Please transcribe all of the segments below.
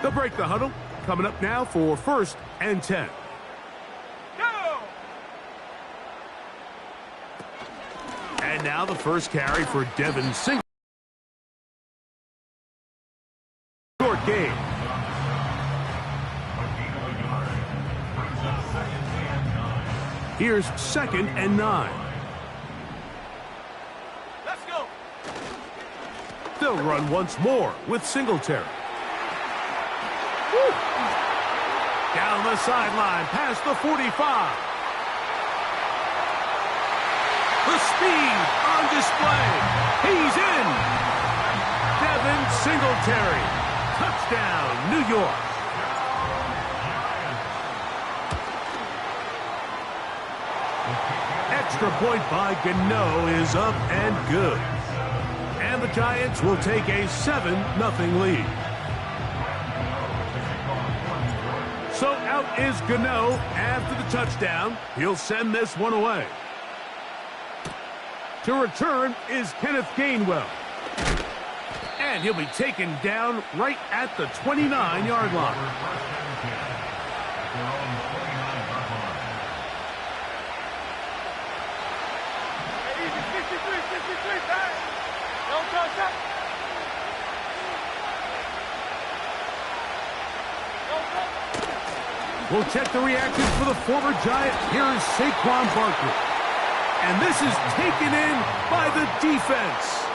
They'll break the huddle. Coming up now for 1st and 10. Go! And now the first carry for Devin Singletary. Short game. Here's 2nd and 9. Let's go! They'll run once more with Singletary. Woo. Down the sideline, past the 45. The speed on display. He's in. Devin Singletary. Touchdown, New York. Extra point by Gano is up and good. And the Giants will take a 7-0 lead. So out is Gano after the touchdown. He'll send this one away. To return is Kenneth Gainwell. And he'll be taken down right at the 29-yard line. We'll check the reactions for the former Giant. Here is Saquon Barkley. And this is taken in by the defense.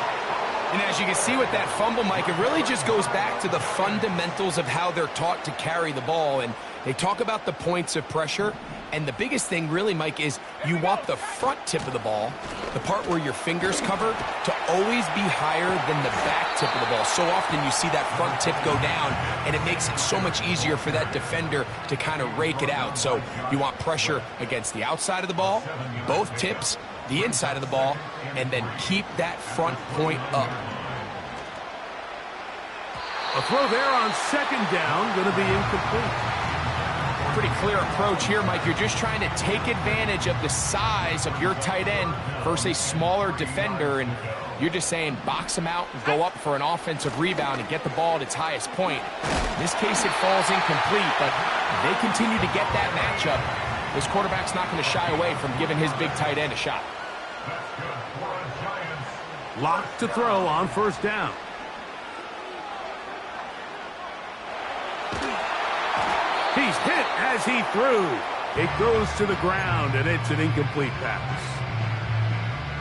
And as you can see with that fumble, Mike, it really just goes back to the fundamentals of how they're taught to carry the ball. And they talk about the points of pressure. And the biggest thing really, Mike, is you want the front tip of the ball, the part where your fingers cover, to always be higher than the back tip of the ball. So often you see that front tip go down, and it makes it so much easier for that defender to kind of rake it out. So you want pressure against the outside of the ball, both tips, the inside of the ball, and then keep that front point up. A throw there on 2nd down, going to be incomplete. Pretty clear approach here, Mike. You're just trying to take advantage of the size of your tight end versus a smaller defender, and you're just saying box him out and go up for an offensive rebound and get the ball at its highest point. In this case, it falls incomplete, but they continue to get that matchup. This quarterback's not going to shy away from giving his big tight end a shot. Locked to throw on 1st down. He's hit as he threw. It goes to the ground, and it's an incomplete pass.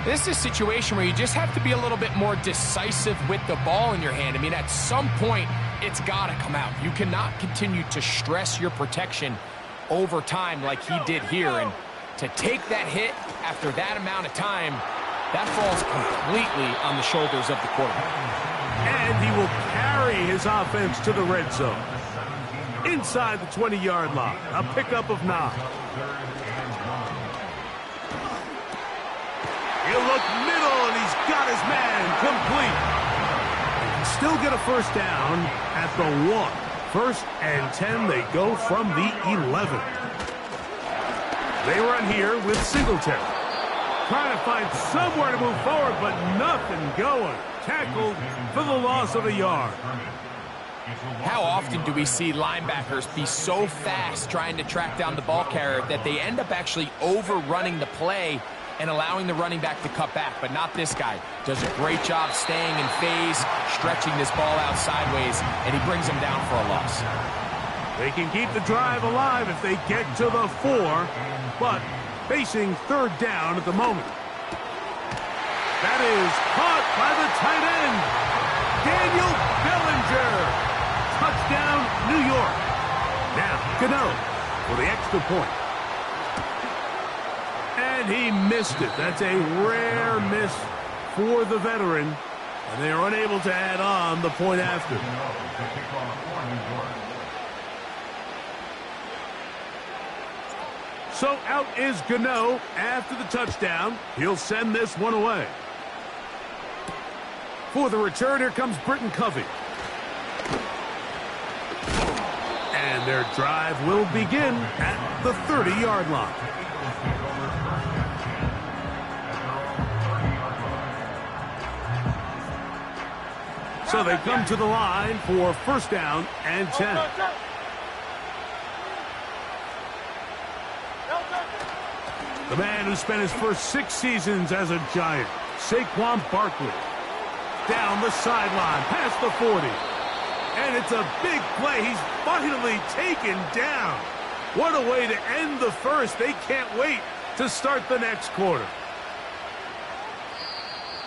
This is a situation where you just have to be a little bit more decisive with the ball in your hand. I mean, at some point, it's got to come out. You cannot continue to stress your protection over time like he did here. And to take that hit after that amount of time, that falls completely on the shoulders of the quarterback. And he will carry his offense to the red zone. Inside the 20-yard line, a pickup of 9. He'll look middle, and he's got his man complete. He can still get a 1st down at the 1. 1st and 10, they go from the 11. They run here with Singletary. Trying to find somewhere to move forward, but nothing going. Tackled for the loss of a yard. How often do we see linebackers be so fast trying to track down the ball carrier that they end up actually overrunning the play and allowing the running back to cut back? But not this guy. Does a great job staying in phase, stretching this ball out sideways, and he brings him down for a loss. They can keep the drive alive if they get to the 4, but facing 3rd down at the moment. That is caught by the tight end, Daniel Bellinger. Touchdown, New York. Now, Gano for the extra point. And he missed it. That's a rare miss for the veteran. And they are unable to add on the point after. So out is Gano after the touchdown. He'll send this one away. For the return, here comes Britton Covey. And their drive will begin at the 30-yard line. So they come to the line for first down and 10. The man who spent his first 6 seasons as a Giant, Saquon Barkley. Down the sideline, past the 40. And it's a big play. He's finally taken down. What a way to end the first. They can't wait to start the next quarter.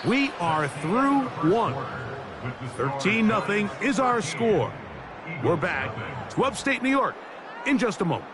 We are through 1. 13-0 is our score. We're back to upstate New York in just a moment.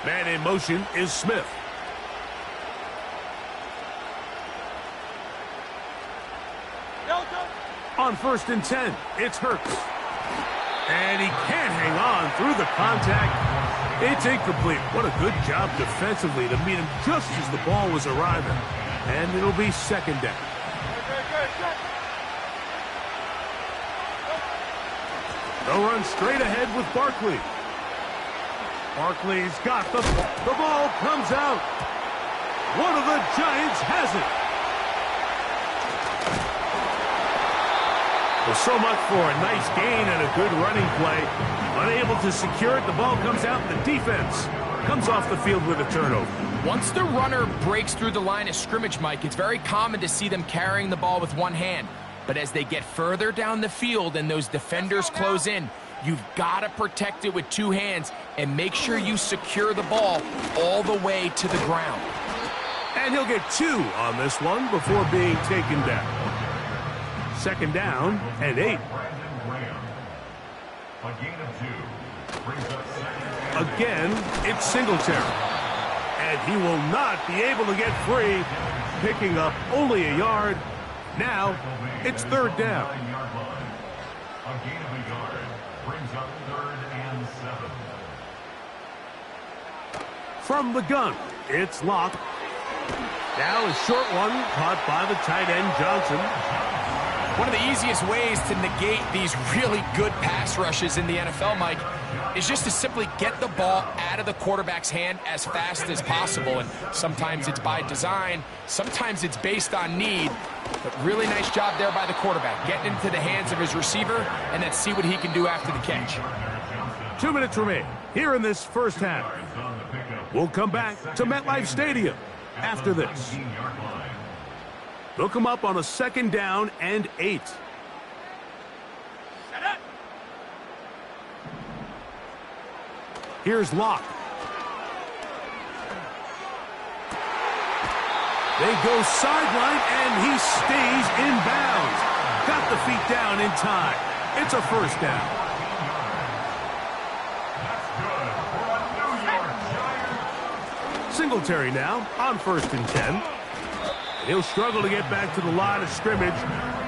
Man in motion is Smith. On first and 10, it's Hurts. And he can't hang on through the contact. It's incomplete. What a good job defensively to meet him just as the ball was arriving. And it'll be second down. They'll run straight ahead with Barkley. Barkley's got the ball comes out. One of the Giants has it. Well, so much for a nice gain and a good running play. Unable to secure it, the ball comes out, and the defense comes off the field with a turnover. Once the runner breaks through the line of scrimmage, Mike, it's very common to see them carrying the ball with one hand. But as they get further down the field and those defenders close in, you've got to protect it with two hands and make sure you secure the ball all the way to the ground. And he'll get 2 on this one before being taken down. Second down and 8. Again, it's Singletary. And he will not be able to get free, picking up only a yard. Now, it's third down. From the gun, it's Locke. Now a short one caught by the tight end Johnson. One of the easiest ways to negate these really good pass rushes in the NFL, Mike, is just to simply get the ball out of the quarterback's hand as fast as possible. And sometimes it's by design, sometimes it's based on need. But really nice job there by the quarterback, getting into the hands of his receiver, and then see what he can do after the catch. 2 minutes remain here in this first half. We'll come back to MetLife Stadium after this. They'll come up on a second down and 8. Here's Locke. They go sideline, and he stays in bounds. Got the feet down in time. It's a first down. Singletary now on first and 10. He'll struggle to get back to the line of scrimmage.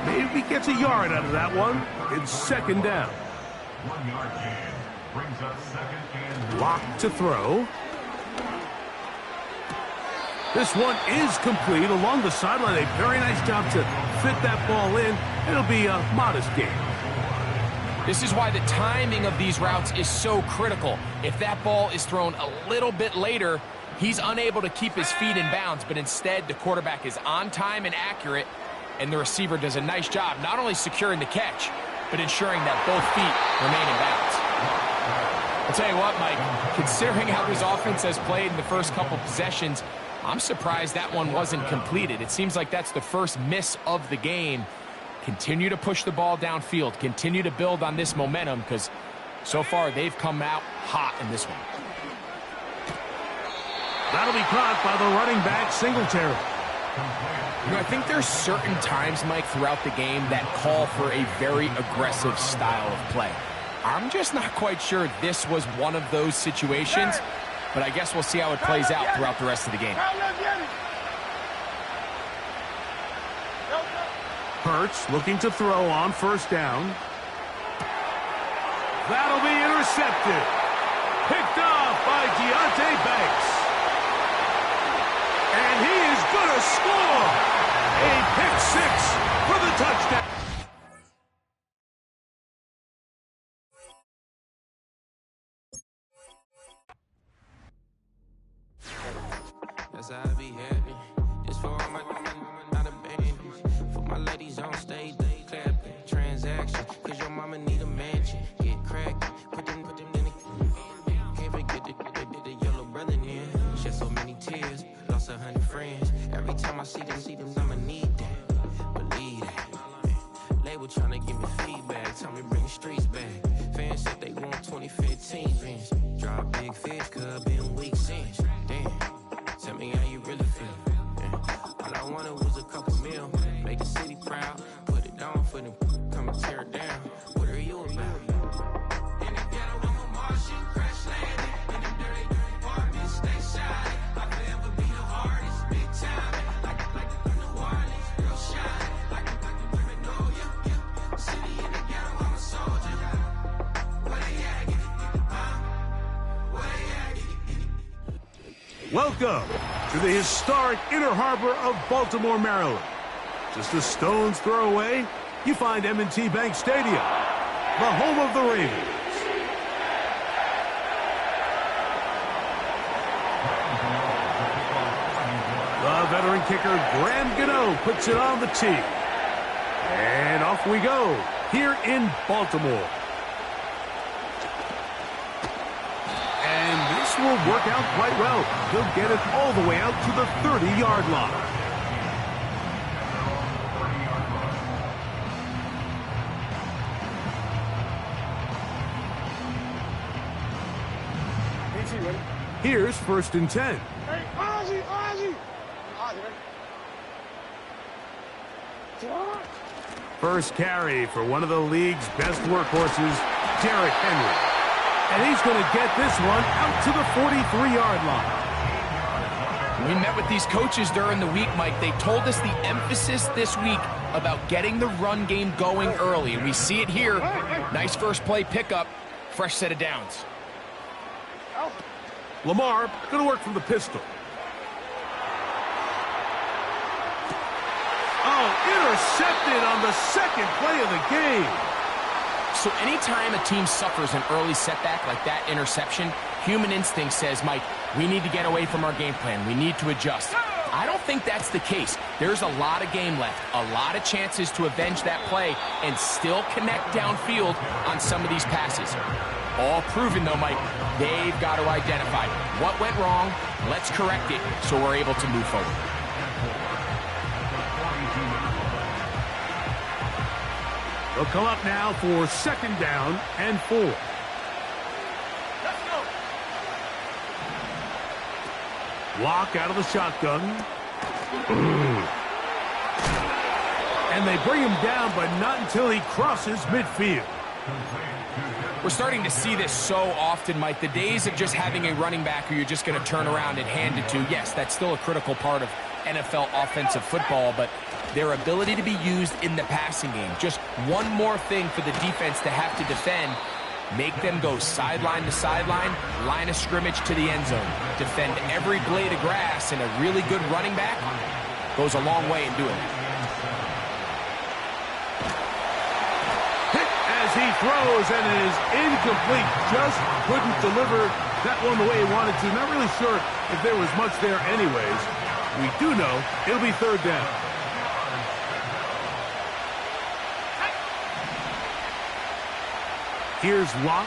Maybe gets a yard out of that one. It's second down. 1 yard gain brings up second and Locke to throw. This one is complete along the sideline. A very nice job to fit that ball in. It'll be a modest gain. This is why the timing of these routes is so critical. If that ball is thrown a little bit later, he's unable to keep his feet in bounds, but instead the quarterback is on time and accurate, and the receiver does a nice job not only securing the catch, but ensuring that both feet remain in bounds. I'll tell you what, Mike, considering how this offense has played in the first couple possessions, I'm surprised that one wasn't completed. It seems like that's the first miss of the game. Continue to push the ball downfield. Continue to build on this momentum, because so far they've come out hot in this one. That'll be caught by the running back, Singletary. You know, I think there's certain times, Mike, throughout the game that call for a very aggressive style of play. I'm just not quite sure this was one of those situations, but I guess we'll see how it plays out throughout the rest of the game. Hurts looking to throw on first down. That'll be intercepted. Picked off by Banks. And he is going to score. A pick six for the touchdown. That's how I be happy. This for all my not abandoned. For my ladies on stage, they clapping. Transaction, cause your mama need a mansion. Get cracked, put them in the. Can't forget the yellow brother in. Shed so many tears, lost 100 friends. Every time I see them, I'ma need that. Believe that. Label tryna give me feedback, tell me bring the streets back. Fans said they want 2015 Vince. Drop big fish, cuz been weak since. Damn. Tell me how you really feel. Yeah. All I wanted was a couple mil. Make the city proud. Put it on for them. Come and tear it down. What are you about? In the ghetto, I'm a Martian. Crash landing. In them dirty apartments. Stay shiny. I'll forever be the hardest. Big time. Like New Orleans. Real shiny. Like the women know you. City in the ghetto, I'm a soldier. Where they at? Where they at? Welcome to the historic Inner Harbor of Baltimore, Maryland. Just a stone's throw away, you find M&T Bank Stadium, the home of the Ravens. The veteran kicker, Graham Gano, puts it on the tee. And off we go, here in Baltimore. And this will work out quite well. He'll get it all the way out to the 30-yard line. Here's 1st and 10. Hey, Ozzy! Ozzy, ready? First carry for one of the league's best workhorses, Derrick Henry. And he's going to get this one out to the 43-yard line. We met with these coaches during the week, Mike. They told us the emphasis this week about getting the run game going early, and we see it here. Nice first play pickup, fresh set of downs. Lamar going to work from the pistol. Oh, intercepted on the second play of the game. So anytime a team suffers an early setback like that interception, human instinct says, Mike, we need to get away from our game plan. We need to adjust. I don't think that's the case. There's a lot of game left, a lot of chances to avenge that play and still connect downfield on some of these passes. All proven, though, Mike, they've got to identify what went wrong, let's correct it so we're able to move forward. They'll come up now for 2nd down and 4. Let's go. Lock out of the shotgun. And they bring him down, but not until he crosses midfield. We're starting to see this so often, Mike. The days of just having a running back who you're just going to turn around and hand it to, yes, that's still a critical part of NFL offensive football, but their ability to be used in the passing game, just one more thing for the defense to have to defend, make them go sideline to sideline, line of scrimmage to the end zone, defend every blade of grass, and a really good running back goes a long way in doing that. He throws, and it is incomplete. Just couldn't deliver that one the way he wanted to. Not really sure if there was much there anyways. We do know it'll be 3rd down. Here's Watt.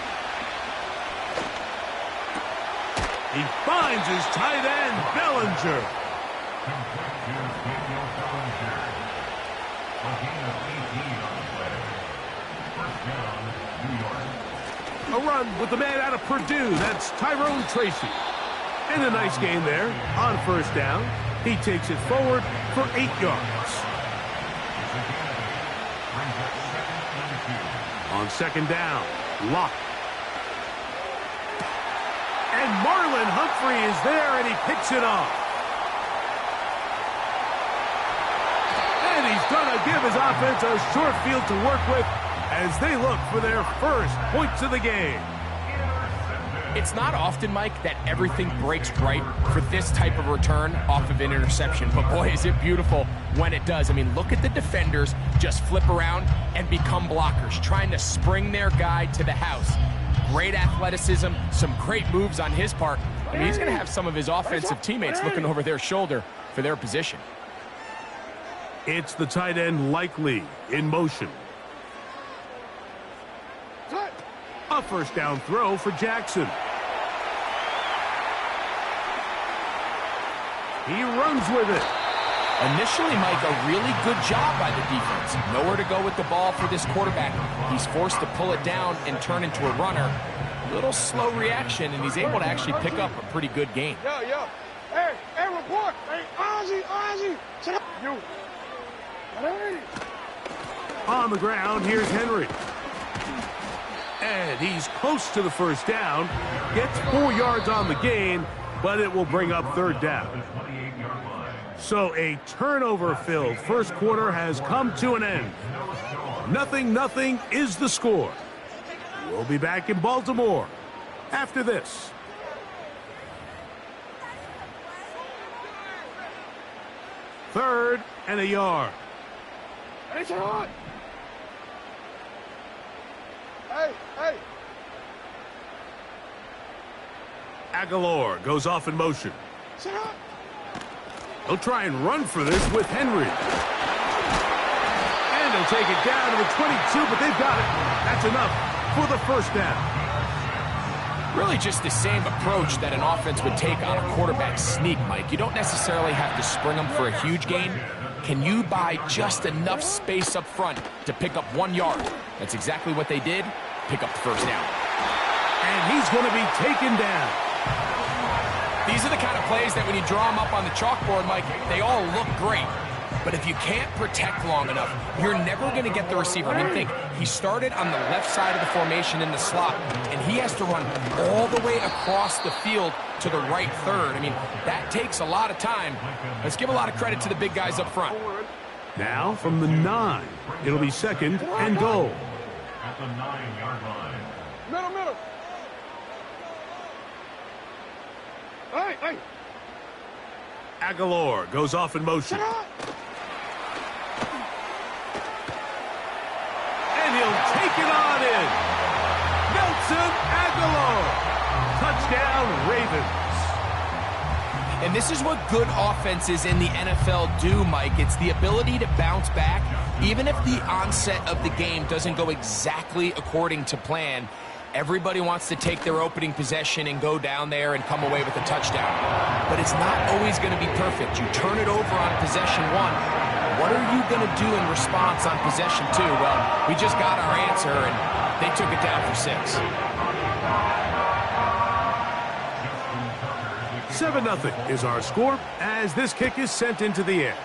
He finds his tight end, Bellinger. A run with the man out of Purdue. That's Tyrone Tracy. And a nice game there on 1st down. He takes it forward for 8 yards. On 2nd down, Locke. And Marlon Humphrey is there, and he picks it off. And he's going to give his offense a short field to work with as they look for their first points of the game. It's not often, Mike, that everything breaks right for this type of return off of an interception. But boy, is it beautiful when it does. I mean, look at the defenders just flip around and become blockers, trying to spring their guy to the house. Great athleticism, some great moves on his part. I mean, he's going to have some of his offensive teammates looking over their shoulder for their position. It's the tight end Likely in motion. A first down throw for Jackson. He runs with it. Initially, Mike, a really good job by the defense. Nowhere to go with the ball for this quarterback. He's forced to pull it down and turn into a runner. A little slow reaction, and he's able to actually pick up a pretty good gain. Yo. Hey, report. Hey, Ozzy. Shut up. You. Hey. On the ground, here's Henry. And he's close to the first down. Gets 4 yards on the gain, but it will bring up third down. So a turnover-filled first quarter has come to an end. 0-0 is the score. We'll be back in Baltimore after this. Third and a yard. Hey. Aguilar goes off in motion. Shut up. He'll try and run for this with Henry. And he'll take it down to the 22, but they've got it. That's enough for the first down. Really just the same approach that an offense would take on a quarterback sneak, Mike. You don't necessarily have to spring them for a huge gain. Can you buy just enough space up front to pick up 1 yard? That's exactly what they did. Pick up the first down. And he's going to be taken down. These are the kind of plays that when you draw them up on the chalkboard, Mike, they all look great. But if you can't protect long enough, you're never going to get the receiver. I mean, think, he started on the left side of the formation in the slot, and he has to run all the way across the field to the right third. I mean, that takes a lot of time. Let's give a lot of credit to the big guys up front. Now from the 9, it'll be second and goal. At the 9-yard line. Middle. Hey. Aguilar goes off in motion. Shut up. And he'll take it on in. Nelson Aguilar. Touchdown, Ravens. And this is what good offenses in the NFL do, Mike. It's the ability to bounce back, even if the onset of the game doesn't go exactly according to plan. Everybody wants to take their opening possession and go down there and come away with a touchdown. But it's not always going to be perfect. You turn it over on possession 1. What are you going to do in response on possession 2? Well, we just got our answer, and they took it down for 6. 7-0 is our score as this kick is sent into the air.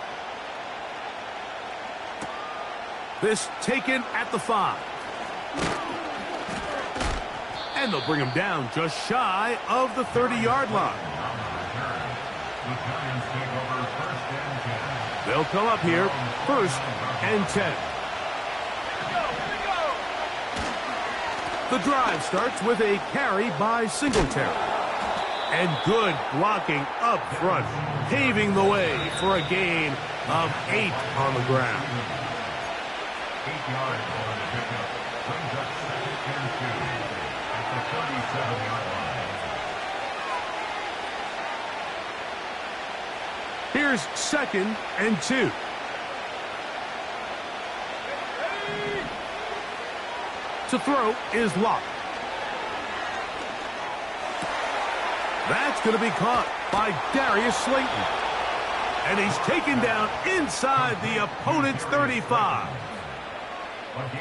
This taken at the 5. And they'll bring him down just shy of the 30-yard line. They'll come up here, 1st and 10. The drive starts with a carry by Singletary. And good blocking up front, paving the way for a gain of 8 on the ground. 8 yards on the pickup. Brings up 2nd and 2 at the 37-yard line. Here's 2nd and 2. To throw is Locke. That's going to be caught by Darius Slayton. And he's taken down inside the opponent's 35.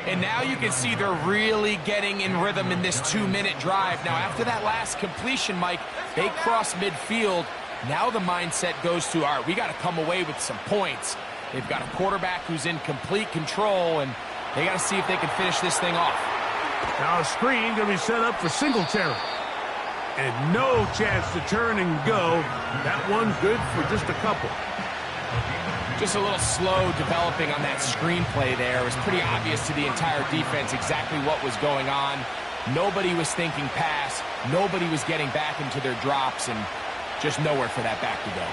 And now you can see they're really getting in rhythm in this 2-minute drive. Now, after that last completion, Mike, they cross midfield. Now the mindset goes to, all right, we got to come away with some points. They've got a quarterback who's in complete control, and they got to see if they can finish this thing off. Now a screen going to be set up for Singletary. And no chance to turn and go. That one good for just a couple. Just a little slow developing on that screenplay there. It was pretty obvious to the entire defense exactly what was going on. Nobody was thinking pass. Nobody was getting back into their drops, and just nowhere for that back to go.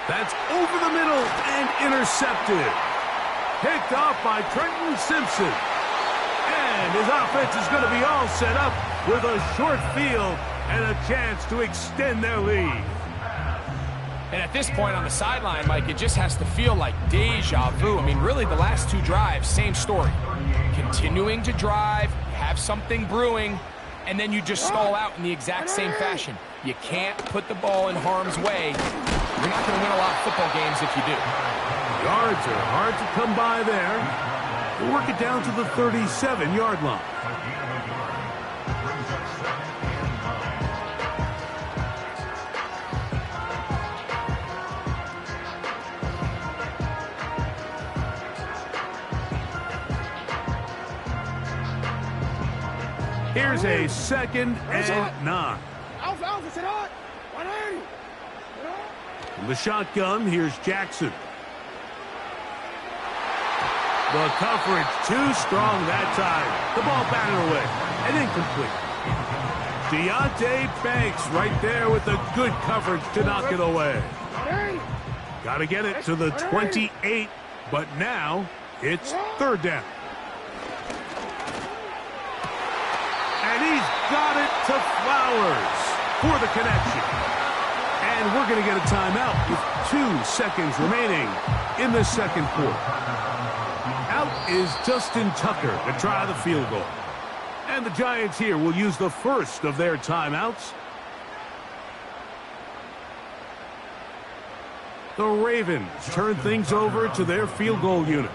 That's over the middle and intercepted. Picked off by Trenton Simpson. And his offense is going to be all set up with a short field and a chance to extend their lead. And at this point on the sideline, Mike, it just has to feel like deja vu. I mean, really, the last two drives, same story. Continuing to drive, have something brewing, and then you just stall out in the exact same fashion. You can't put the ball in harm's way. You're not going to win a lot of football games if you do. Yards are hard to come by there. We'll work it down to the 37-yard line. Here's a 2nd and 9. Alpha, sit on. 180. In the shotgun, here's Jackson. The coverage too strong that time. The ball batted away and incomplete. Deontay Banks right there with the good coverage to knock it away. Got to get it to the 28, but now it's 3rd down. And he's got it to Flowers for the connection. And we're going to get a timeout with 2 seconds remaining in the 2nd quarter. Out is Justin Tucker to try the field goal. And the Giants here will use the first of their timeouts. The Ravens turn things over to their field goal unit.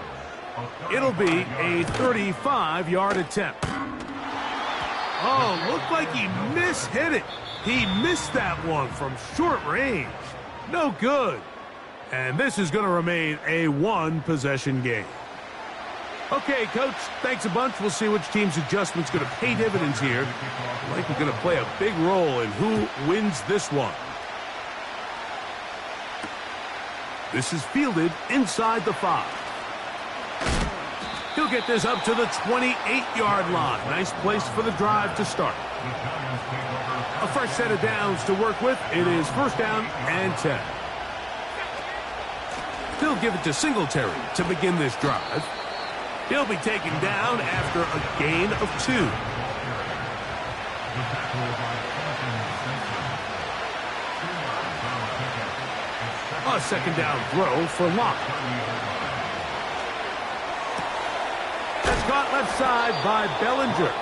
It'll be a 35-yard attempt. Oh, looked like he mishit it. He missed that one from short range. No good. And this is going to remain a 1-possession game. Okay, Coach, thanks a bunch. We'll see which team's adjustment's going to pay dividends here. I think we're going to play a big role in who wins this one. This is fielded inside the 5. He'll get this up to the 28-yard line. Nice place for the drive to start. A fresh set of downs to work with. It is 1st down and 10. He'll give it to Singletary to begin this drive. He'll be taken down after a gain of 2. A 2nd down throw for Locke. That's caught left side by Bellinger.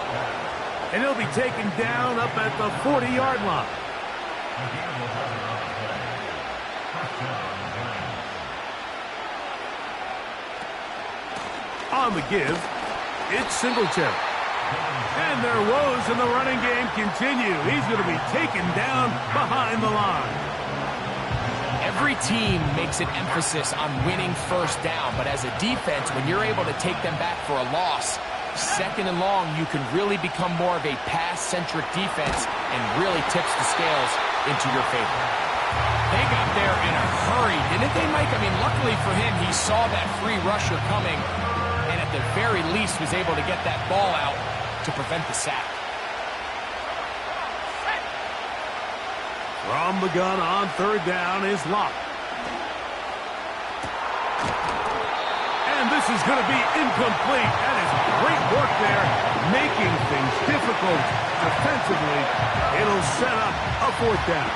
And he'll be taken down up at the 40-yard line. On the give, it's Singletary. And their woes in the running game continue. He's going to be taken down behind the line. Every team makes an emphasis on winning 1st down, but as a defense, when you're able to take them back for a loss, 2nd and long, you can really become more of a pass-centric defense and really tips the scales into your favor. They got there in a hurry, didn't they, Mike? I mean, luckily for him, he saw that free rusher coming, and at the very least was able to get that ball out to prevent the sack. From the gun on 3rd down is Locke. And this is going to be incomplete. That is great work there, making things difficult defensively. It'll set up a 4th down.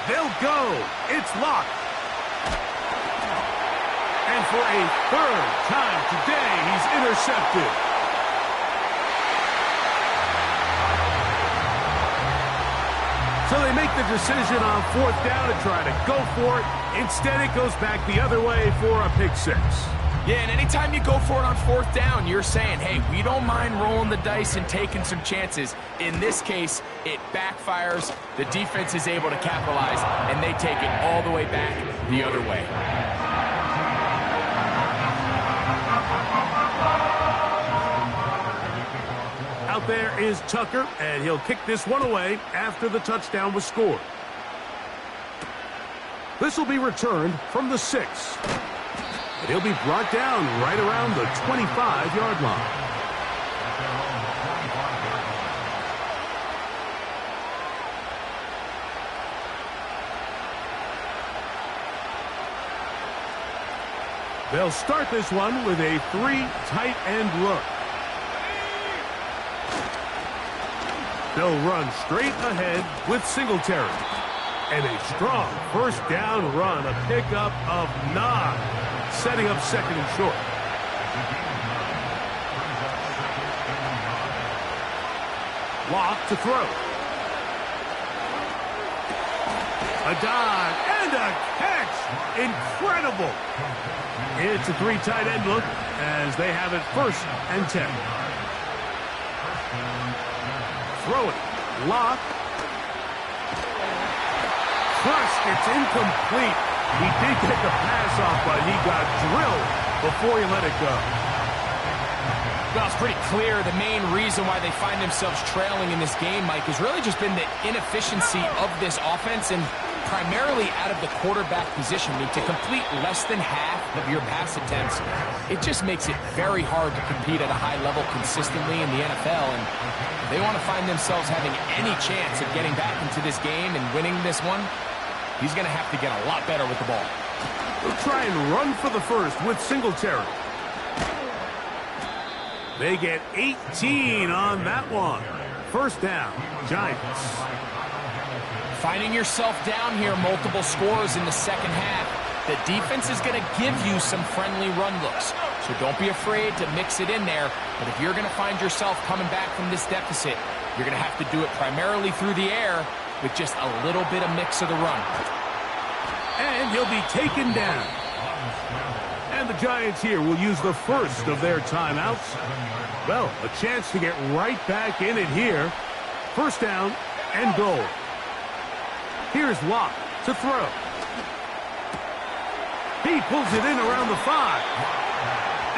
They'll go. It's Locke. And for a 3rd time today, he's intercepted. So they make the decision on 4th down to try to go for it. Instead, it goes back the other way for a pick 6. Yeah, and anytime you go for it on 4th down, you're saying, hey, we don't mind rolling the dice and taking some chances. In this case, it backfires. The defense is able to capitalize, and they take it all the way back the other way. Out there is Tucker, and he'll kick this one away after the touchdown was scored. This will be returned from the 6. And He'll be brought down right around the 25-yard line. They'll start this one with a 3 tight end look. They'll run straight ahead with Singletary. And a strong first down run, a pickup of 9, setting up second and short. Lock to throw. A dive and a catch. Incredible. It's a 3 tight end look as they have it 1st and 10. Throw it. Lock. Crushed. It's incomplete. He did get the pass off, but he got drilled before he let it go. Well, it's pretty clear the main reason why they find themselves trailing in this game, Mike, has really just been the inefficiency of this offense and primarily out of the quarterback position. I mean, to complete less than half of your pass attempts, it just makes it very hard to compete at a high level consistently in the NFL. And if they want to find themselves having any chance of getting back into this game and winning this one, he's going to have to get a lot better with the ball. They'll try and run for the first with Singletary. They get 18 on that one. First down, Giants. Finding yourself down here, multiple scores in the second half. The defense is going to give you some friendly run looks, so don't be afraid to mix it in there. But if you're going to find yourself coming back from this deficit, you're going to have to do it primarily through the air with just a little bit of mix of the run. And he'll be taken down. And the Giants here will use the first of their timeouts. Well, a chance to get right back in it here. First down and goal. Here's Watt to throw. He pulls it in around the 5.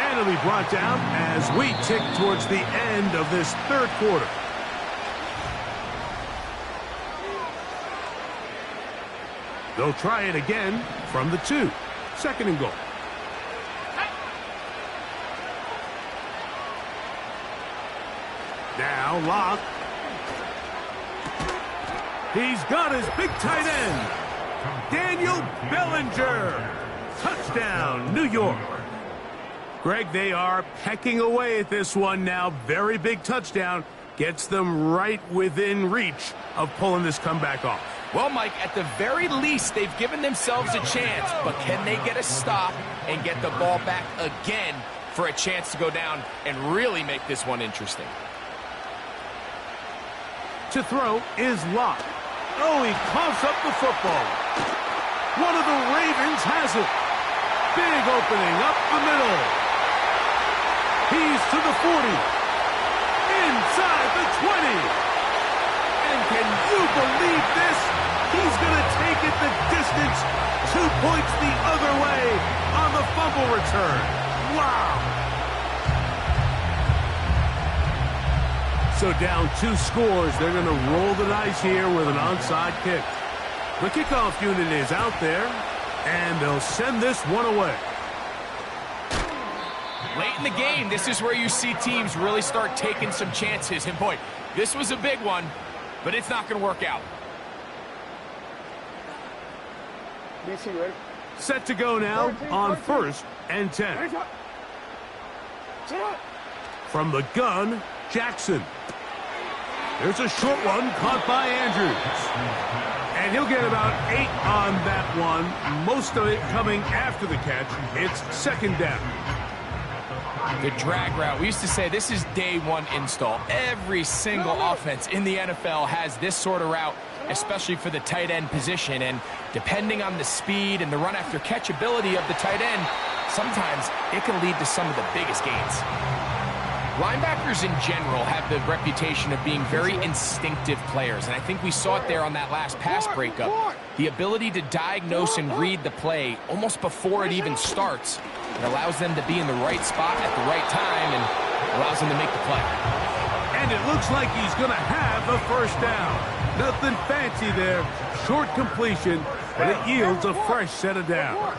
And it'll be brought down as we tick towards the end of this third quarter. They'll try it again from the 2. Second and goal. Now Locke. He's got his big tight end. Daniel Bellinger. Touchdown, New York. Greg, they are pecking away at this one now. Very big touchdown. Gets them right within reach of pulling this comeback off. Well, Mike, at the very least, they've given themselves a chance, but can they get a stop and get the ball back again for a chance to go down and really make this one interesting? To throw is Locke. Oh, he coughs up the football. One of the Ravens has it. Big opening up the middle. He's to the 40. Inside the 20. And can you believe this? He's going to take it the distance. 2 points the other way on the fumble return. Wow. So down 2 scores. They're going to roll the dice here with an onside kick. The kickoff unit is out there, and they'll send this one away. Late in the game, this is where you see teams really start taking some chances. And boy, this was a big one, but it's not going to work out. Set to go now on 1st and 10. From the gun, Jackson. There's a short one caught by Andrews. And he'll get about 8 on that one. Most of it coming after the catch. It's second down. The drag route. We used to say this is day 1 install. Every single offense in the NFL has this sort of route, especially for the tight end position. And depending on the speed and the run after catch ability of the tight end, sometimes it can lead to some of the biggest gains. Linebackers in general have the reputation of being very instinctive players, and I think we saw it there on that last pass breakup. The ability to diagnose and read the play almost before it even starts. It allows them to be in the right spot at the right time and allows them to make the play. And it looks like he's going to have the first down. Nothing fancy there. Short completion, but it yields a fresh set of downs.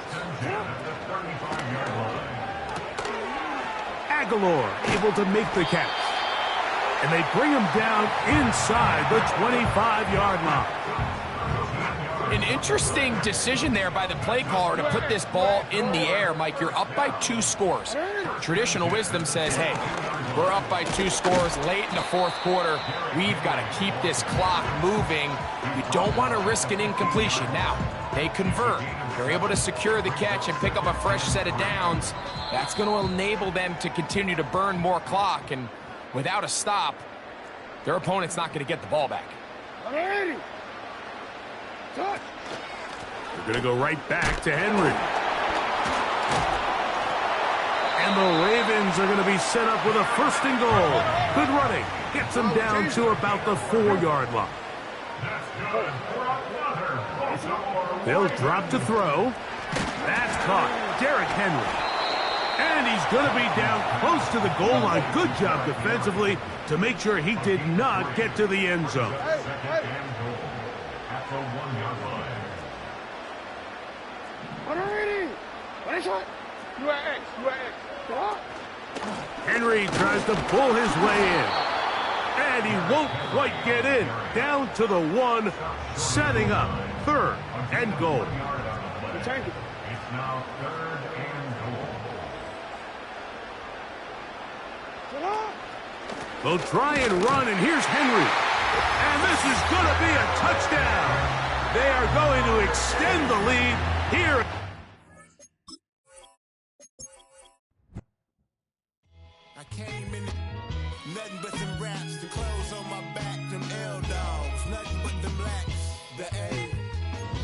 Aguilar able to make the catch. And they bring him down inside the 25-yard line. An interesting decision there by the play caller to put this ball in the air. Mike, you're up by 2 scores. Traditional wisdom says, hey, we're up by 2 scores late in the fourth quarter. We've got to keep this clock moving. We don't want to risk an incompletion. Now, they convert. They're able to secure the catch and pick up a fresh set of downs. That's going to enable them to continue to burn more clock. And without a stop, their opponent's not going to get the ball back. They're going to go right back to Henry. And the Ravens are going to be set up with a 1st and goal. Good running. Gets them down to about the 4-yard line. They'll drop to throw. That's caught. Derrick Henry. And he's going to be down close to the goal line. Good job defensively to make sure he did not get to the end zone. Henry tries to pull his way in. And he won't quite get in. Down to the 1, setting up 3rd and goal. It's now 3rd and goal. They'll try and run, and here's Henry. And this is going to be a touchdown. They are going to extend the lead here. I came in nothing but them raps, the clothes on my back, them L-dogs, nothing but them blacks. The A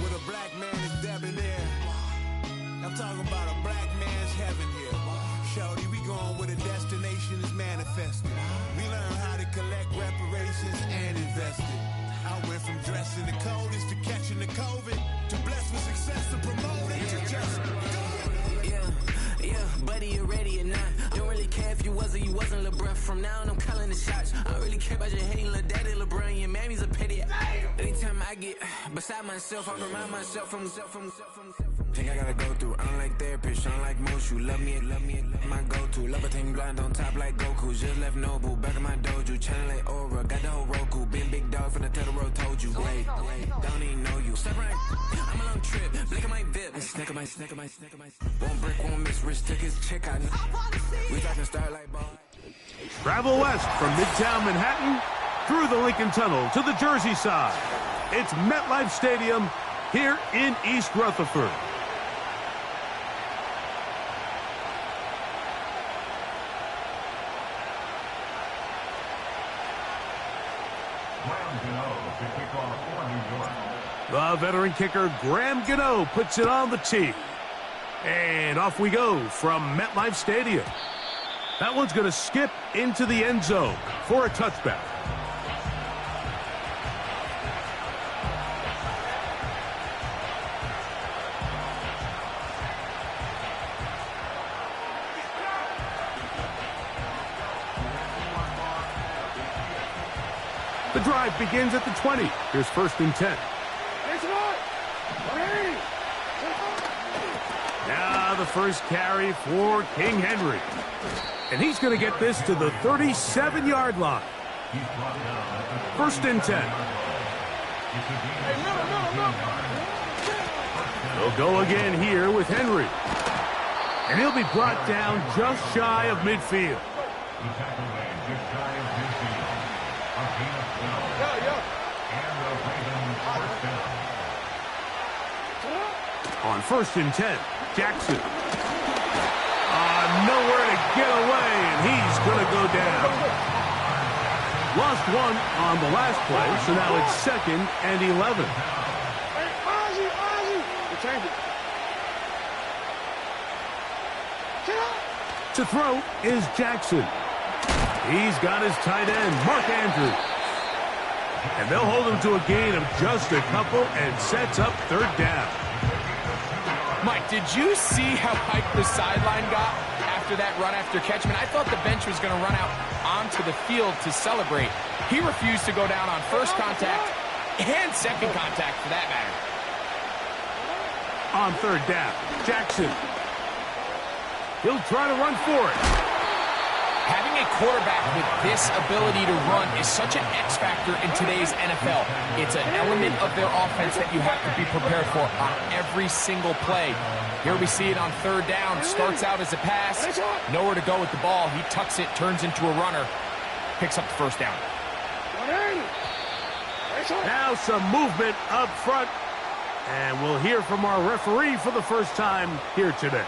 with a black man is debonair. I'm talking about a black man's heaven here. Shorty, we going where the destination is manifested. We learn how to collect reparations and invest it. I went from dressing the coldest to catching the COVID, to blessed with success to promote it, to just buddy, you ready or not? Don't really care if you was or you wasn't LeBron. From now on, I'm calling the shots. I don't really care about your hating little daddy LeBron. Your mammy's a petty. Anytime I get beside myself, I remind myself from. Think I gotta go through. I don't like therapist, I don't like most. You love me, my go-to. Love a team blind on top like Goku. Just left Noble, back in my dojo. Channel like Aura, got the whole Roku. Been big dog from the Tether Road, told you. Wait, don't even know you. Step right, I'm a long trip. Blick at my VIP. Snack of my. Won't break, won't miss. Rich took his chick, I know. We talking Starlight Ball. Travel west from Midtown Manhattan through the Lincoln Tunnel to the Jersey side. It's MetLife Stadium here in East Rutherford. The veteran kicker, Graham Gano, puts it on the tee. And off we go from MetLife Stadium. That one's going to skip into the end zone for a touchback. The drive begins at the 20. Here's 1st and 10. Now the first carry for King Henry. And he's going to get this to the 37-yard line. 1st and 10. They'll go again here with Henry. And he'll be brought down just shy of midfield. On 1st and 10, Jackson. Nowhere to get away, and he's going to go down. Lost one on the last play, so now it's 2nd and 11. To throw is Jackson. He's got his tight end, Mark Andrews. And they'll hold him to a gain of just a couple and sets up 3rd down. Mike, did you see how hyped the sideline got after that run after catch? I thought the bench was going to run out onto the field to celebrate. He refused to go down on first contact and second contact, for that matter. On 3rd down, Jackson. He'll try to run for it. a quarterback with this ability to run is such an X factor in today's NFL. It's an element of their offense that you have to be prepared for on every single play. Here we see it on third down. Starts out as a pass. Nowhere to go with the ball. He tucks it, turns into a runner. Picks up the first down. Now some movement up front. And we'll hear from our referee for the first time here today.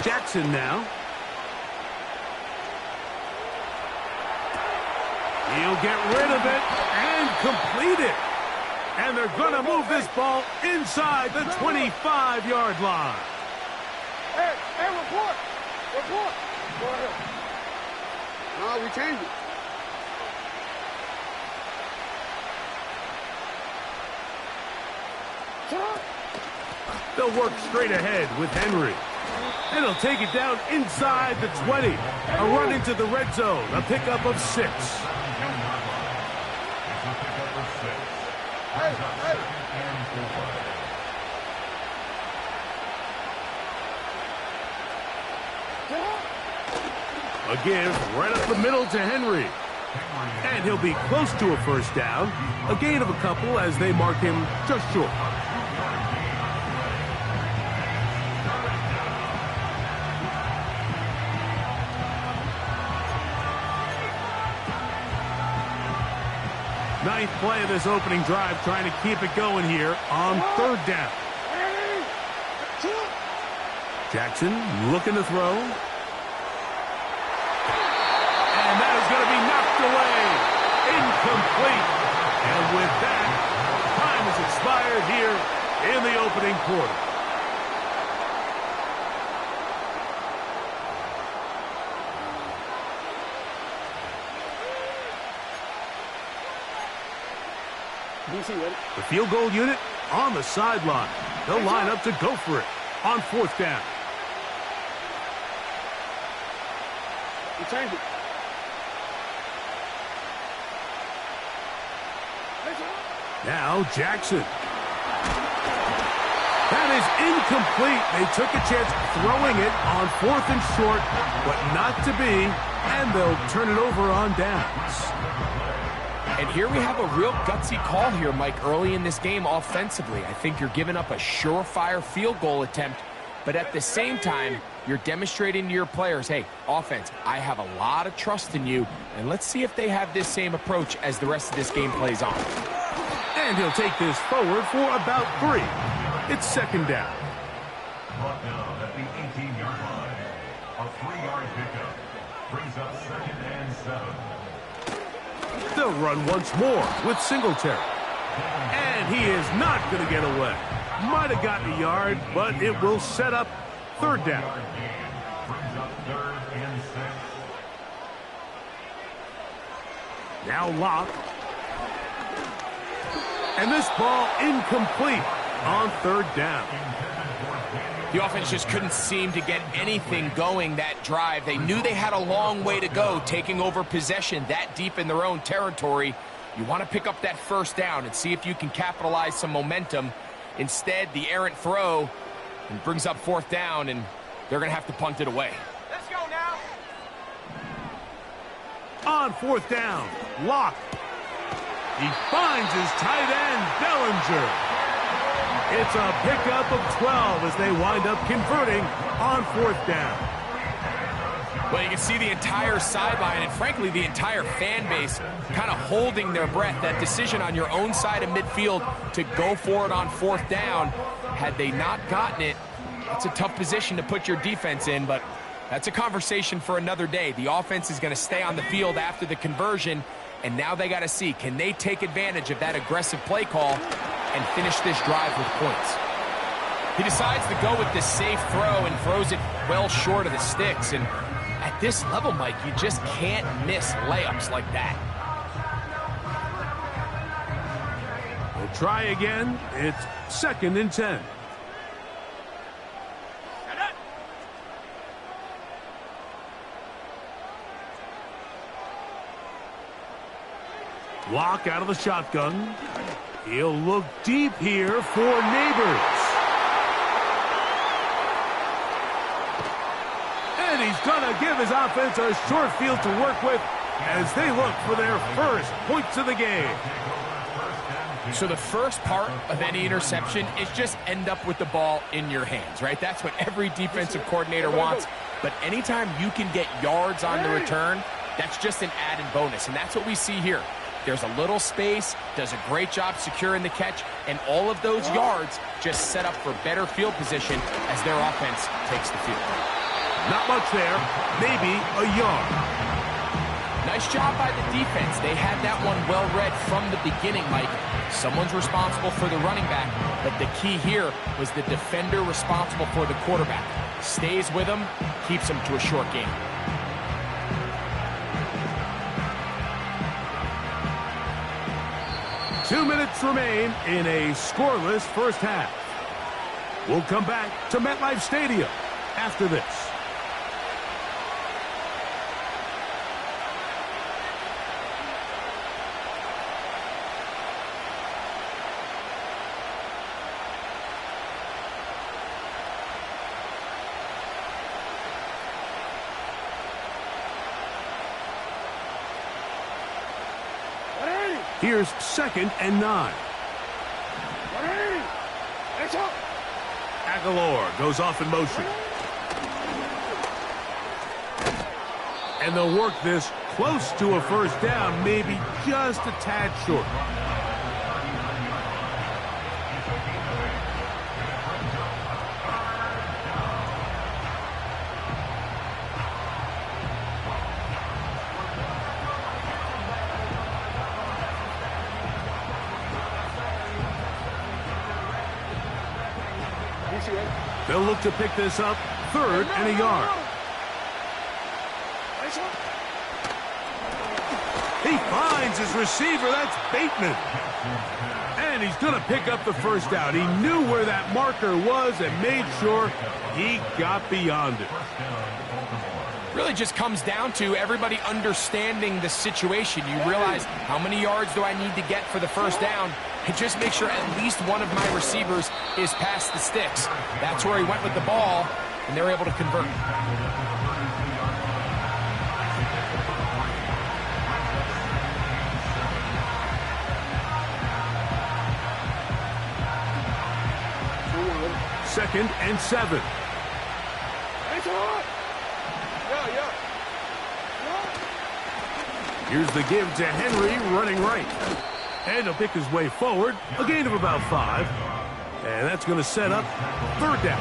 Jackson now. He'll get rid of it and complete it. And they're going to move this ball inside the 25-yard line. Hey, report. Go ahead. No, we changed it. They'll work straight ahead with Henry. And he'll take it down inside the 20. A run into the red zone. A pickup of 6. A give right up the middle to Henry. And he'll be close to a first down. A gain of a couple as they mark him just short. Ninth play of this opening drive, trying to keep it going here on third down. Jackson looking to throw. And that is going to be knocked away. Incomplete. And with that, time has expired here in the opening quarter. The field goal unit on the sideline. They'll line up to go for it on fourth down. We changed it. Now Jackson. That is incomplete. They took a chance throwing it on fourth and short, but not to be, and they'll turn it over on downs. And here we have a real gutsy call here, Mike, early in this game offensively. I think you're giving up a surefire field goal attempt, but at the same time, you're demonstrating to your players, hey, offense, I have a lot of trust in you, and let's see if they have this same approach as the rest of this game plays on. And he'll take this forward for about 3. It's second down. Brought down at the 18-yard line. A 3-yard pickup brings up 2nd and 7. They'll run once more with Singletary. And he is not going to get away. Might have gotten a yard, but it will set up third down. Brings up 3rd and 6. Now Locke. And this ball incomplete on third down. The offense just couldn't seem to get anything going that drive. They knew they had a long way to go, taking over possession that deep in their own territory. You want to pick up that first down and see if you can capitalize some momentum. Instead, the errant throw and brings up fourth down, and they're going to have to punt it away. Let's go now. On fourth down, Locke. He finds his tight end, Bellinger. It's a pickup of 12 as they wind up converting on fourth down. Well, you can see the entire sideline and, frankly, the entire fan base kind of holding their breath. That decision on your own side of midfield to go for it on fourth down, had they not gotten it, it's a tough position to put your defense in, but that's a conversation for another day. The offense is going to stay on the field after the conversion, and now they got to see, can they take advantage of that aggressive play call and finish this drive with points? He decides to go with this safe throw and throws it well short of the sticks. And at this level, Mike, you just can't miss layups like that. They'll try again. It's 2nd and 10. Block out of the shotgun. He'll look deep here for Neighbors. And he's going to give his offense a short field to work with as they look for their first points of the game. So the first part of any interception is just end up with the ball in your hands, right? That's what every defensive coordinator wants. But anytime you can get yards on the return, that's just an added bonus. And that's what we see here. There's a little space, does a great job securing the catch, and all of those yards just set up for better field position as their offense takes the field. Not much there, maybe a yard. Nice job by the defense. They had that one well read from the beginning, Mike. Someone's responsible for the running back, but the key here was the defender responsible for the quarterback. Stays with him, keeps him to a short game. Two minutes remain in a scoreless first half. We'll come back to MetLife Stadium after this. Here's 2nd and 9. Aguilar goes off in motion. And they'll work this close to a first down, maybe just a tad short. They'll look to pick this up, 3rd and a yard. He finds his receiver. That's Bateman. And he's going to pick up the first down. He knew where that marker was and made sure he got beyond it. Really just comes down to everybody understanding the situation. You realize, how many yards do I need to get for the first down? And just make sure at least one of my receivers is past the sticks. That's where he went with the ball, and they're able to convert. Second and 7. Here's the give to Henry running right. And he'll pick his way forward, a gain of about 5. And that's going to set up 3rd down.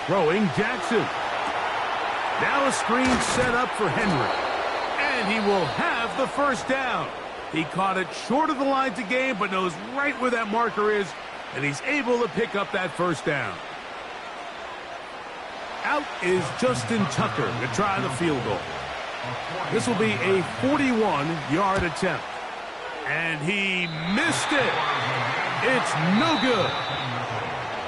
Throwing Jackson. Now a screen set up for Henry. And he will have the first down. He caught it short of the line to gain, but knows right where that marker is, and he's able to pick up that first down. Out is Justin Tucker to try the field goal. This will be a 41-yard attempt. And he missed it. It's no good.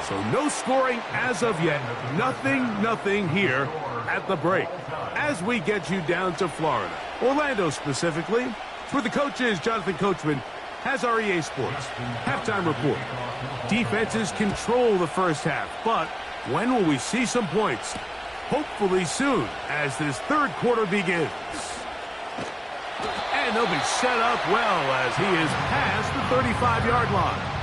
So no scoring as of yet. Nothing here at the break. As we get you down to Florida, Orlando specifically, for the coaches, Jonathan Coachman has our EA Sports halftime report. Defenses control the first half, but when will we see some points? Hopefully soon, as this 3rd quarter begins. And they'll be set up well as he is past the 35-yard line.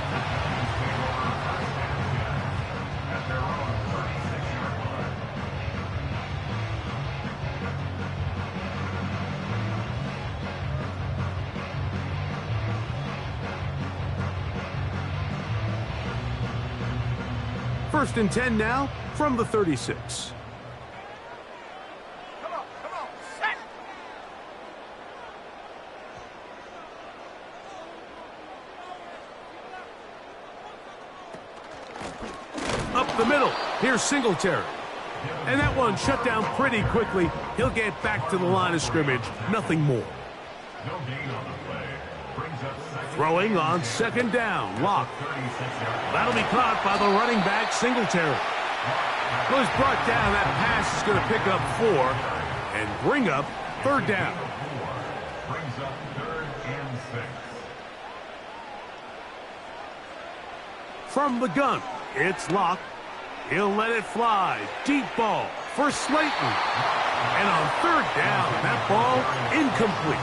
First and 10 now from the 36. Come on, set. the middle. Here's Singletary. And that one shut down pretty quickly. He'll get back to the line of scrimmage. Nothing more. No gain on the play. Brings up second. Throwing on second down. Lock. That'll be caught by the running back, Singletary. Well, he's brought down. That pass is going to pick up 4 and bring up third down. Brings up 3rd and 6. From the gun, it's Locke. He'll let it fly. Deep ball for Slayton. And on third down, that ball incomplete.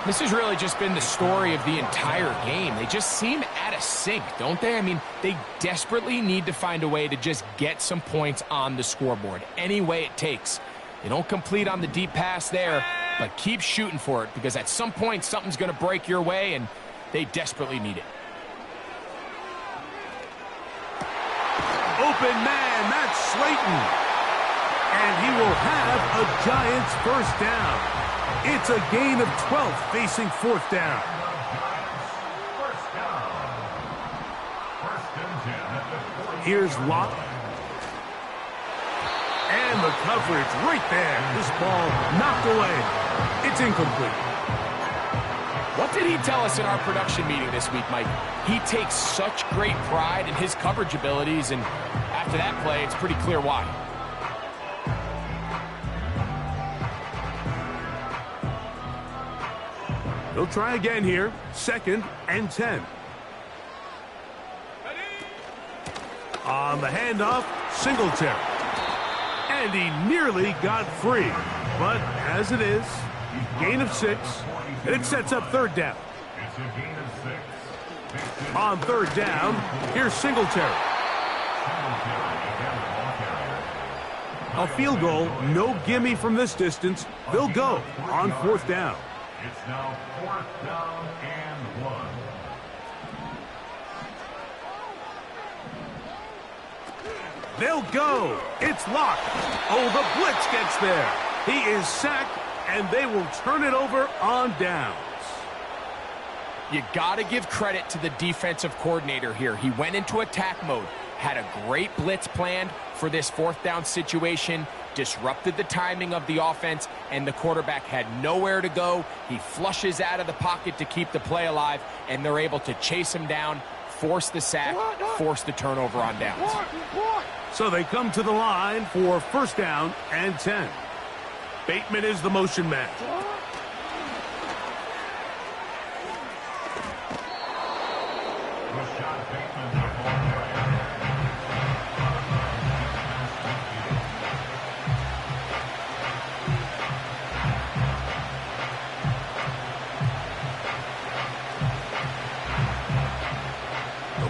This has really just been the story of the entire game. They just seem out of sync, don't they? I mean, they desperately need to find a way to just get some points on the scoreboard, any way it takes. They don't complete on the deep pass there, but keep shooting for it, because at some point something's going to break your way, and they desperately need it. Open man, that's Slayton. And he will have a Giants first down. It's a gain of 12 facing fourth down. Here's Locke. And the coverage right there. This ball knocked away. It's incomplete. What did he tell us in our production meeting this week, Mike? He takes such great pride in his coverage abilities, and after that play, it's pretty clear why. They'll try again here. 2nd and 10. On the handoff, Singletary. And he nearly got free. But as it is, gain of 6. And it sets up third down. It's a gain of 6. On third down, here's Singletary. A field goal, no gimme from this distance. They'll go on fourth down. It's now 4th down and 1. They'll go. It's Locke. Oh, the blitz gets there. He is sacked, and they will turn it over on downs. You got to give credit to the defensive coordinator here. He went into attack mode, had a great blitz planned for this fourth down situation, disrupted the timing of the offense, and the quarterback had nowhere to go. He flushes out of the pocket to keep the play alive, and they're able to chase him down, force the sack, force the turnover on downs. So they come to the line for first down and 10. Bateman is the motion man.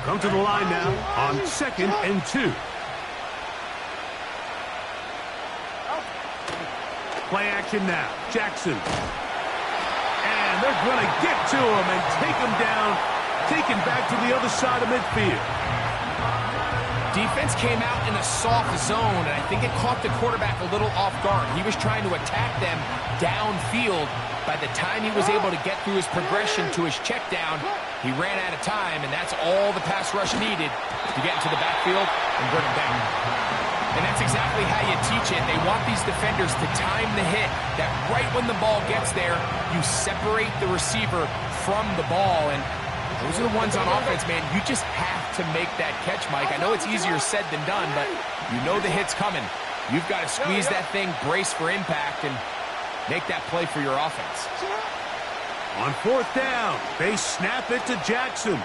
Come to the line now on 2nd and 2. Play action now. Jackson. And they're going to get to him and take him down, taken back to the other side of midfield. Defense came out in a soft zone, and I think it caught the quarterback a little off guard. He was trying to attack them downfield. By the time he was able to get through his progression to his check down, he ran out of time, and that's all the pass rush needed to get into the backfield and bring him down. And that's exactly how you teach it. They want these defenders to time the hit, that right when the ball gets there, you separate the receiver from the ball. And those are the ones on offense, man. You just have to make that catch, Mike. I know it's easier said than done, but you know the hit's coming. You've got to squeeze that thing, brace for impact, and make that play for your offense. On fourth down, they snap it to Jackson.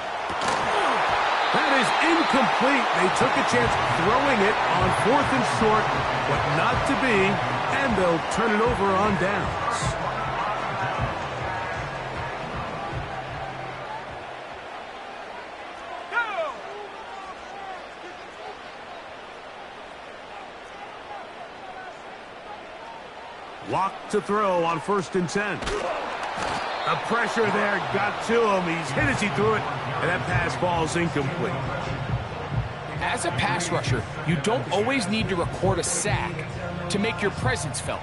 That is incomplete. They took a chance throwing it on 4th and short, but not to be, and they'll turn it over on downs. Lock to throw on 1st and 10. The pressure there got to him. He's hit as he threw it, and that pass falls incomplete. As a pass rusher, you don't always need to record a sack to make your presence felt.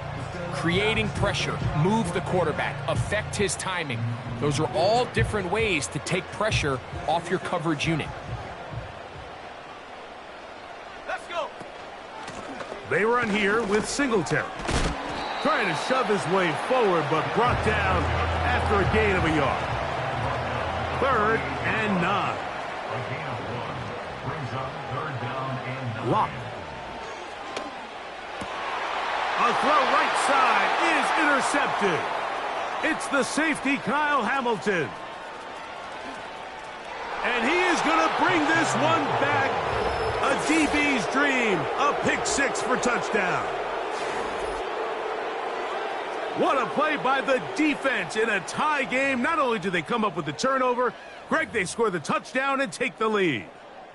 Creating pressure, move the quarterback, affect his timing. Those are all different ways to take pressure off your coverage unit. They run here with Singletary. Trying to shove his way forward, but brought down after a gain of a yard. 3rd and 9. A gain of 1 brings up 3rd down and 9. Lock. A throw right side is intercepted. It's the safety, Kyle Hamilton. And he is going to bring this one back. A DB's dream. A pick 6 for touchdown. What a play by the defense in a tie game. Not only do they come up with the turnover, Greg, they score the touchdown and take the lead.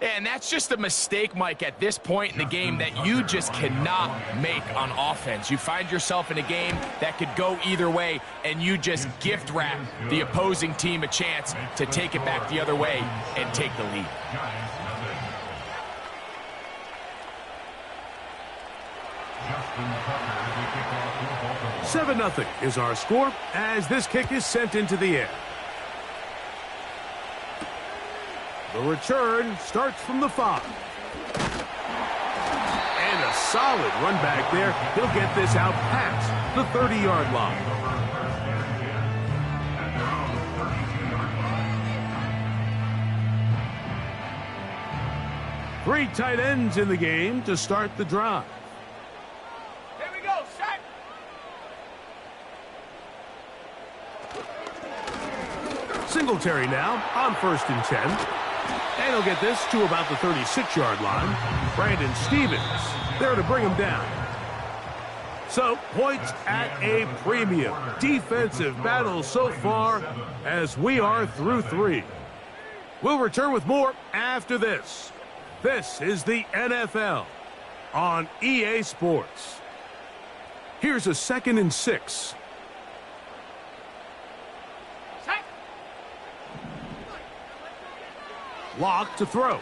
And that's just a mistake, Mike, at this point in the game that you just cannot make on offense. You find yourself in a game that could go either way, and you just gift wrap the opposing team a chance to take it back the other way and take the lead. 7-0 is our score as this kick is sent into the air. The return starts from the 5. And a solid run back there. He'll get this out past the 30-yard line. Three tight ends in the game to start the drive. Here we go, set. Singletary now on 1st and 10. And he'll get this to about the 36-yard line. Brandon Stevens there to bring him down. So, points at a premium. Defensive battle so far as we are through 3. We'll return with more after this. This is the NFL on EA Sports. Here's a 2nd and 6. Lock to throw.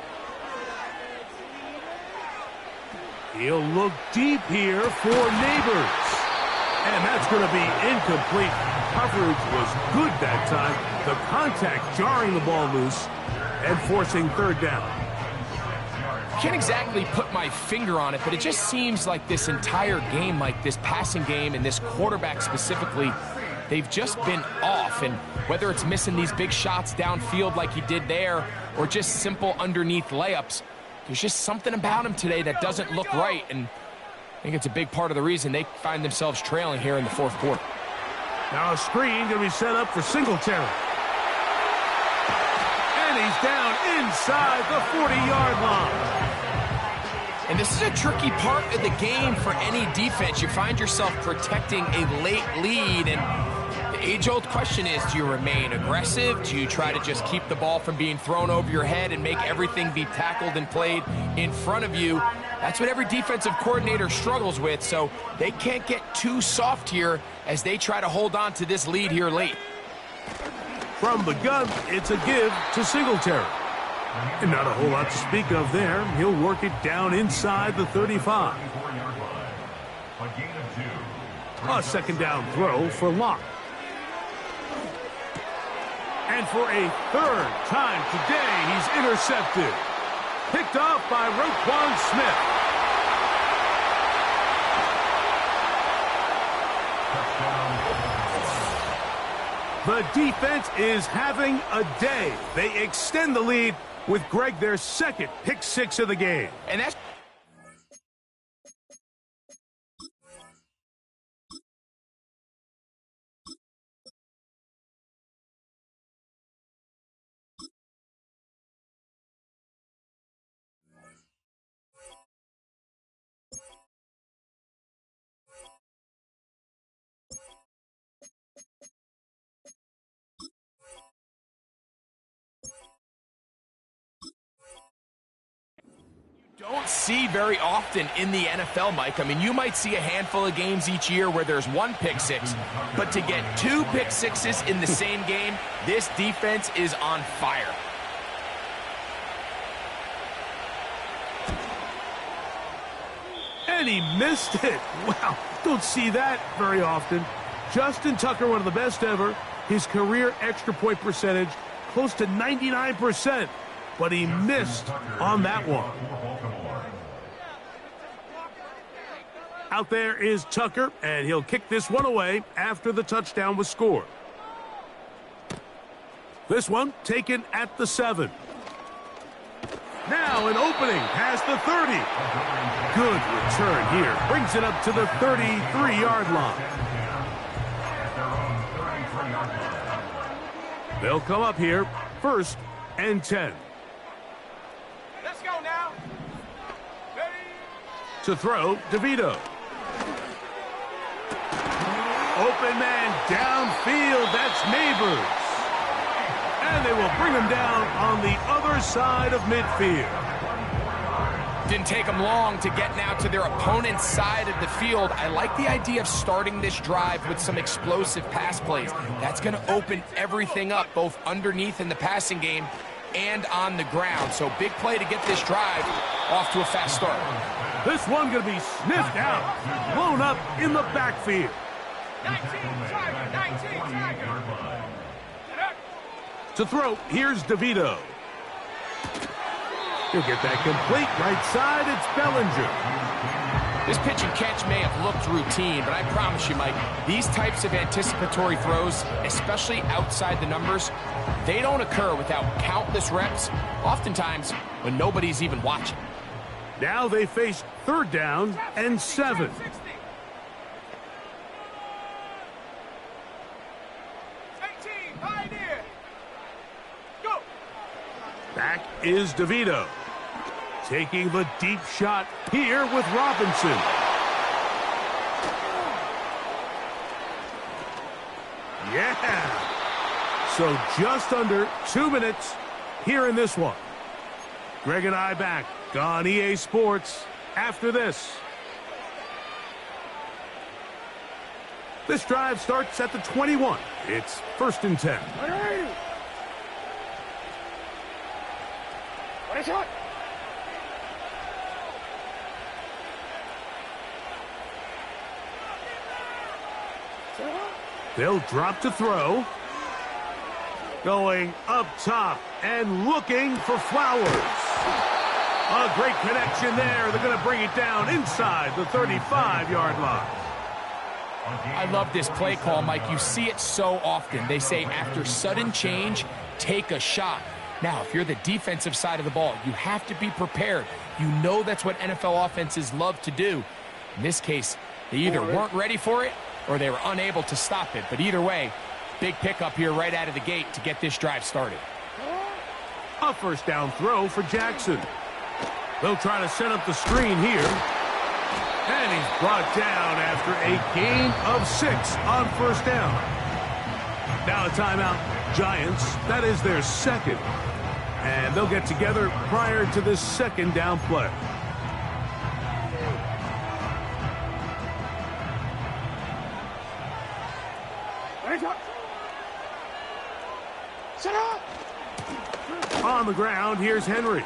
He'll look deep here for Neighbors. And that's going to be incomplete. Coverage was good that time. The contact jarring the ball loose and forcing 3rd down. Can't exactly put my finger on it, but it just seems like this entire game, like this passing game and this quarterback specifically, they've just been off. And whether it's missing these big shots downfield like he did there or just simple underneath layups, there's just something about him today that doesn't look right. And I think it's a big part of the reason they find themselves trailing here in the 4th quarter. Now a screen going to be set up for Singletary. And he's down inside the 40-yard line. And this is a tricky part of the game for any defense. You find yourself protecting a late lead, and the age-old question is, do you remain aggressive? Do you try to just keep the ball from being thrown over your head and make everything be tackled and played in front of you? That's what every defensive coordinator struggles with, so they can't get too soft here as they try to hold on to this lead here late. From the gun, it's a give to Singletary. And not a whole lot to speak of there. He'll work it down inside the 35. A 2nd down throw for Locke. And for a 3rd time today, he's intercepted. Picked off by Roquan Smith. The defense is having a day. They extend the lead with Greg their 2nd pick 6 of the game. And that's don't see very often in the NFL, Mike. I mean, you might see a handful of games each year where there's 1 pick 6, but to get 2 pick 6s in the same game, this defense is on fire. And he missed it. Wow, don't see that very often. Justin Tucker, one of the best ever. His career extra point percentage, close to 99%. But he missed on that one. Out there is Tucker, and he'll kick this one away after the touchdown was scored. This one taken at the 7. Now an opening past the 30. Good return here. Brings it up to the 33-yard line. They'll come up here, 1st and 10. Let's go now. To throw, DeVito. Open man downfield. That's Neighbors. And they will bring him down on the other side of midfield. Didn't take them long to get now to their opponent's side of the field. I like the idea of starting this drive with some explosive pass plays. That's going to open everything up, both underneath in the passing game and on the ground. So big play to get this drive off to a fast start. This one going to be sniffed out, blown up in the backfield. 19, Tiger. To throw, here's DeVito. He'll get that complete. Right side, it's Bellinger. This pitch and catch may have looked routine, but I promise you, Mike, these types of anticipatory throws, especially outside the numbers, they don't occur without countless reps, oftentimes when nobody's even watching. Now they face 3rd down and 7. 18, Pioneer. Go. Back is DeVito. Taking the deep shot here with Robinson. Yeah. So just under 2 minutes here in this one. Greg and I back on EA Sports after this. This drive starts at the 21. It's 1st and 10. What is it? They'll drop to throw. Going up top and looking for Flowers. A great connection there. They're going to bring it down inside the 35-yard line. I love this play call, Mike. You see it so often. They say after sudden change, take a shot. Now, if you're the defensive side of the ball, you have to be prepared. You know that's what NFL offenses love to do. In this case, they either weren't ready for it or they were unable to stop it. But either way, big pickup here right out of the gate to get this drive started. A 1st down throw for Jackson. They'll try to set up the screen here. And he's brought down after a gain of 6 on 1st down. Now a timeout. Giants, that is their 2nd. And they'll get together prior to this 2nd down play. Set up. On the ground, here's Henry.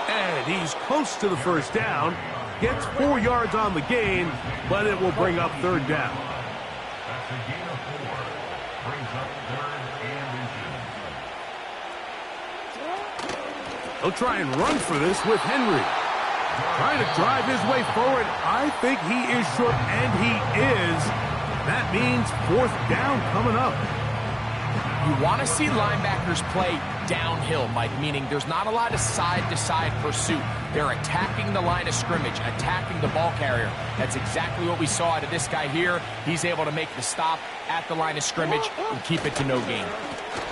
And he's close to the 1st down. Gets 4 yards on the gain, but it will bring up 3rd down. That's a gain of 4. Brings up 3rd and inches. He'll try and run for this with Henry. Trying to drive his way forward. I think he is short, and he is. That means 4th down coming up. You want to see linebackers play downhill, Mike, meaning there's not a lot of side-to-side pursuit. They're attacking the line of scrimmage, attacking the ball carrier. That's exactly what we saw out of this guy here. He's able to make the stop at the line of scrimmage and keep it to no gain.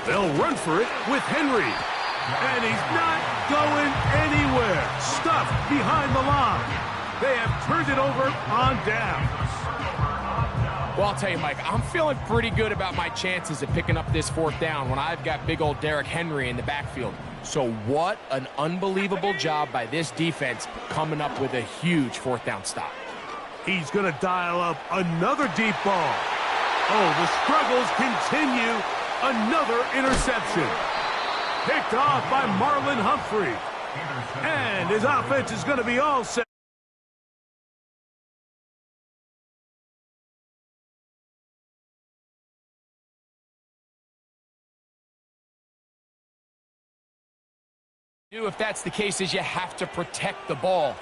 They'll run for it with Henry. And he's not going anywhere. Stuffed behind the line. They have turned it over on downs. Well, I'll tell you, Mike, I'm feeling pretty good about my chances of picking up this 4th down when I've got big old Derrick Henry in the backfield. So what an unbelievable job by this defense coming up with a huge 4th down stop. He's going to dial up another deep ball. Oh, the struggles continue. Another interception. Picked off by Marlon Humphrey. And his offense is going to be all set. If that's the case, is you have to protect the ball.